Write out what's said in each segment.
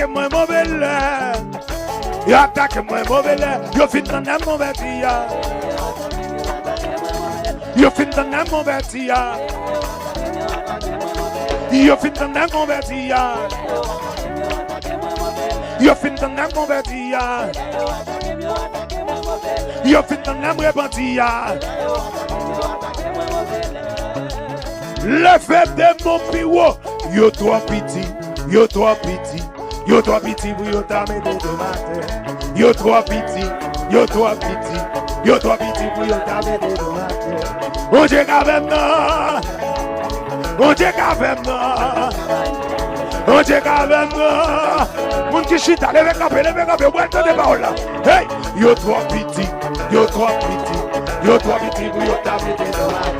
attaqué moi mauvais l'air. Yo attaqué moi mauvais l'air. Yo fin dans la mauvais dia. Yo fin dans la mauvais dia. Yo fin dans la mauvais dia. Yo fin dans la mauvais dia. Yo fin dans la mauvais dia. Le fait de mon piro, yo trop petit, yo trop petit, yo trop petit pour yo t'amener de matin. Yo trop petit, yo trop petit, yo trop petit pour yo t'amener de matin. On dit qu'avec moi, on dit qu'avec moi, on dit qu'avec moi. Mon qui chita, levez capé, ouais t'as des paroles là. Hey, yo trop petit, yo trop petit, yo trop petit pour yo t'amener de matin.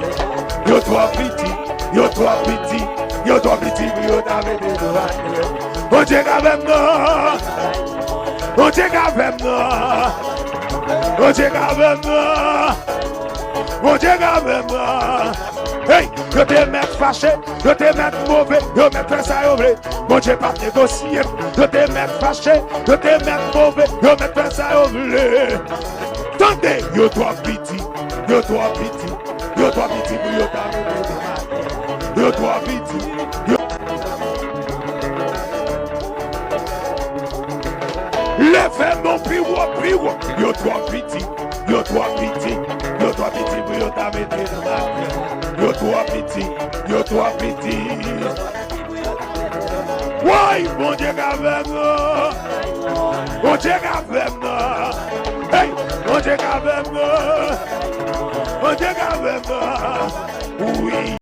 Yo trop petit. Yo trop petit, yo t'avais des doigts. On dit qu'avec moi, on dit qu'avec moi, on dit qu'avec moi, on dit qu'avec moi. Hey, yo te mettre fâché, yo te mettre mauvais, yo mettre ça au vrai. Mon Dieu pas négocier, yo te mettre fâché, yo te mettre mauvais, yo mettre ça au vrai. Tendez, yo trop petit, yo trop petit, yo trop petit pour yo t'avais des doigts. Yo trop petit, yo. Lève mon piro, yo trop petit, yo trop petit, yo trop petit pour yo t'amener de matin. Yo trop petit, yo trop petit. Ouais, mon Dieu qu'avec moi, mon Dieu qu'avec moi, hey, mon Dieu qu'avec moi, mon Dieu qu'avec moi, oui.